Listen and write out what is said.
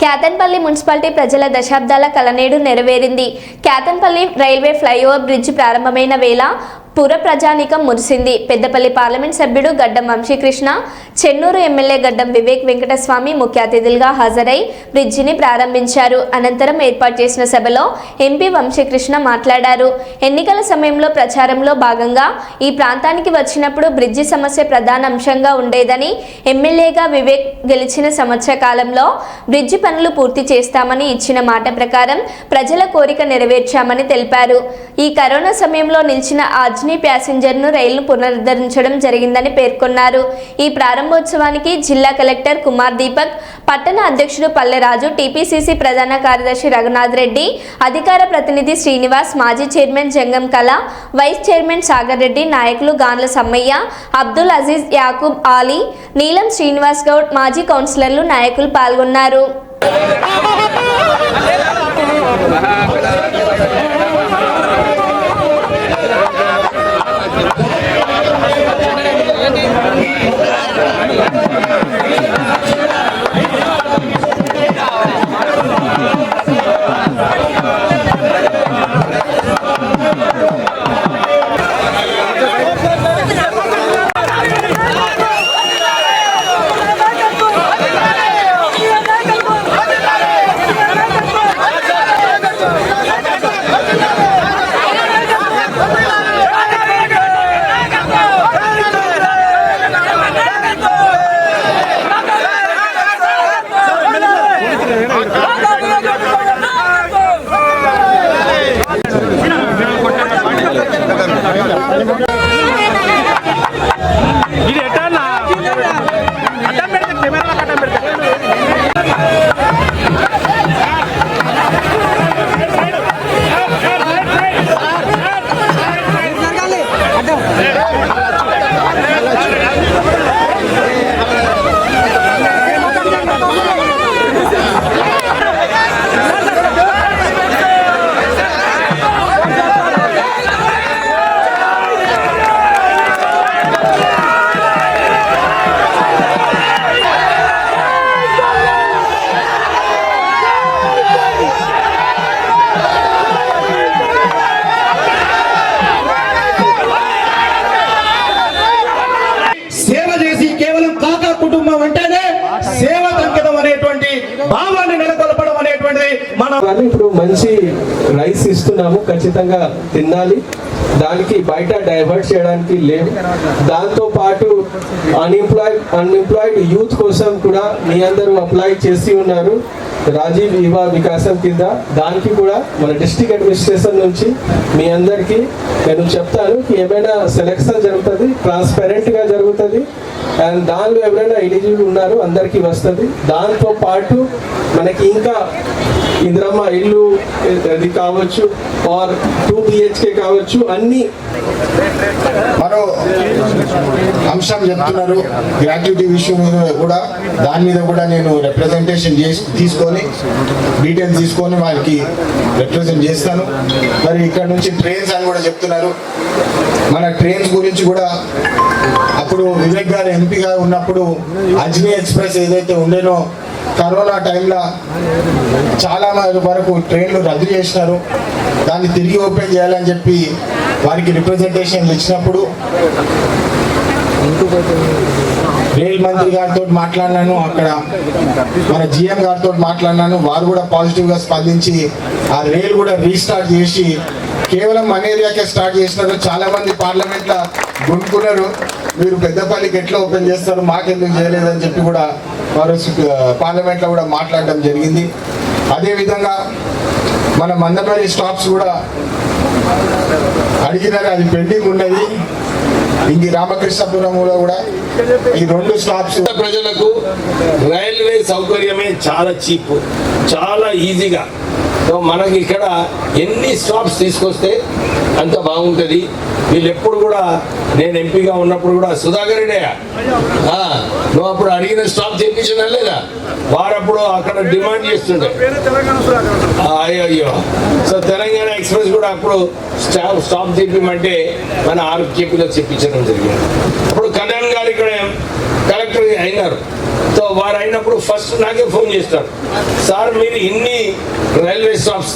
Kyathanpalli municipality ప్రజల దశాబ్దాల కలనేడు నెరవేరింది. క్యాతన్పల్లి రైల్వే ఫ్లైఓవర్ బ్రిడ్జి ప్రారంభమైన వేళ పుర ప్రజానీకం మురిసింది. పెద్దపల్లి పార్లమెంట్ సభ్యుడు గడ్డం వంశీకృష్ణ, చెన్నూరు ఎమ్మెల్యే గడ్డం వివేక్ వెంకటస్వామి ముఖ్య అతిథులుగా హాజరై బ్రిడ్జిని ప్రారంభించారు. అనంతరం ఏర్పాటు చేసిన సభలో ఎంపీ వంశీకృష్ణ మాట్లాడారు. ఎన్నికల సమయంలో ప్రచారంలో భాగంగా ఈ ప్రాంతానికి వచ్చినప్పుడు బ్రిడ్జి సమస్య ప్రధాన అంశంగా ఉండేదని, ఎమ్మెల్యేగా వివేక్ గెలిచిన సంవత్సర కాలంలో బ్రిడ్జి పనులు పూర్తి చేస్తామని ఇచ్చిన మాట ప్రకారం ప్రజల కోరిక నెరవేర్చామని తెలిపారు. ఈ కరోనా సమయంలో నిలిచిన అజ్ని ప్యాసింజర్ను రైలును పునరుద్ధరించడం జరిగిందని పేర్కొన్నారు. ఈ ప్రారంభోత్సవానికి జిల్లా కలెక్టర్ కుమార్ దీపక్, పట్టణ అధ్యక్షుడు పల్లెరాజు, టీపీసీసీ ప్రధాన కార్యదర్శి రఘునాథ్ రెడ్డి, అధికార ప్రతినిధి శ్రీనివాస్, మాజీ చైర్మన్ జంగం కళ, వైస్ చైర్మన్ సాగర్ రెడ్డి, నాయకులు గాన్ల సమ్మయ్య, అబ్దుల్ అజీజ్, యాకూబ్ ఆలీ, నీలం శ్రీనివాస్ గౌడ్, మాజీ కౌన్సిలర్లు, నాయకులు పాల్గొన్నారు. ఇప్పుడు మంచి రైస్ ఇస్తున్నాము, ఖచ్చితంగా తినాలి. దానికి బయట డైవర్ట్ చేయడానికి లేవు. దాంతో పాటు అన్ఎంప్లాయిడ్ యూత్ కోసం కూడా మీ అందరూ అప్లై చేసి ఉన్నారు రాజీవ్ యువ వికాసం కింద. దానికి కూడా మన డిస్ట్రిక్ట్ అడ్మినిస్ట్రేషన్ నుంచి మీ అందరికీ నేను చెప్తాను ఏమైనా సెలెక్షన్ జరుగుతుంది, ట్రాన్స్పరెంట్గా జరుగుతుంది. అండ్ దానిలో ఎవరైనా ఎలిజిబుల్ ఉన్నారు అందరికీ వస్తుంది. దాంతో పాటు మనకి ఇంకా ఇందిరమ్మ ఇల్లు అది కావచ్చు, ఆర్ 2 BHK కావచ్చు, అన్ని మరో అంశం చెప్తున్నారు. గ్రాట్యుటీ విషయం కూడా దాని మీద కూడా నేను రిప్రజెంటేషన్ తీసుకొని డీటెయిల్స్ తీసుకొని వాళ్ళకి రిప్రజెంట్ చేస్తాను. మరి ఇక్కడ నుంచి ట్రైన్స్ అని కూడా చెప్తున్నారు. మన ట్రైన్స్ గురించి కూడా అప్పుడు వివేక్ గారు ఎంపీగా ఉన్నప్పుడు అజ్ని ఎక్స్ప్రెస్ ఏదైతే ఉండేనో కరోనా టైంలో చాలా వరకు ట్రైన్లు రద్దు చేసినారు. దాన్ని తిరిగి ఓపెన్ చేయాలని చెప్పి వారికి రిప్రజెంటేషన్లు ఇచ్చినప్పుడు రైల్ మంత్రి గారితో మాట్లాడినాను, అక్కడ మన GM గారితో మాట్లాడినాను. వారు కూడా పాజిటివ్గా స్పందించి ఆ రైల్ కూడా రీస్టార్ట్ చేసి కేవలం మన ఏరియాకే స్టార్ట్ చేసినారు. చాలామంది పార్లమెంట్లో గుంటుకున్నారు, మీరు పెద్దపల్లికి ఎట్లా ఓపెన్ చేస్తారు, మాకెందుకు చేయలేదని చెప్పి కూడా వారు పార్లమెంట్లో కూడా మాట్లాడడం జరిగింది. అదేవిధంగా మన మందపల్లి స్టాప్స్ కూడా అడిగినారు, అది పెండింగ్ ఉన్నది. ఇంగి రామకృష్ణపురంలో కూడా ఈ 2 స్టాప్స్. ప్రజలకు రైల్వే సౌకర్యమే చాలా చీప్, చాలా ఈజీగా. మనకి ఇక్కడ ఎన్ని స్టాప్స్ తీసుకొస్తే అంత బాగుంటుంది. వీళ్ళు ఎప్పుడు కూడా నేను ఎంపీగా ఉన్నప్పుడు కూడా సుధాకర్ రెడ్డి నువ్వు అప్పుడు అడిగిన స్టాప్ చేయించిన లేదా, వారప్పుడు అక్కడ డిమాండ్ చేస్తుండే. అయ్యో సో తెలంగాణ ఎక్స్ప్రెస్ కూడా అప్పుడు స్టాప్ చేయించమంటే మన ఆర్కేపీలో చెప్పించడం జరిగింది. అప్పుడు కళ్యాణ్ గారు ఇక్కడ కలెక్టర్ అయినారు. సో వారు అయినప్పుడు ఫస్ట్ నాకే ఫోన్ చేస్తారు, సార్ మీరు ఇన్ని రైల్వే స్టాప్స్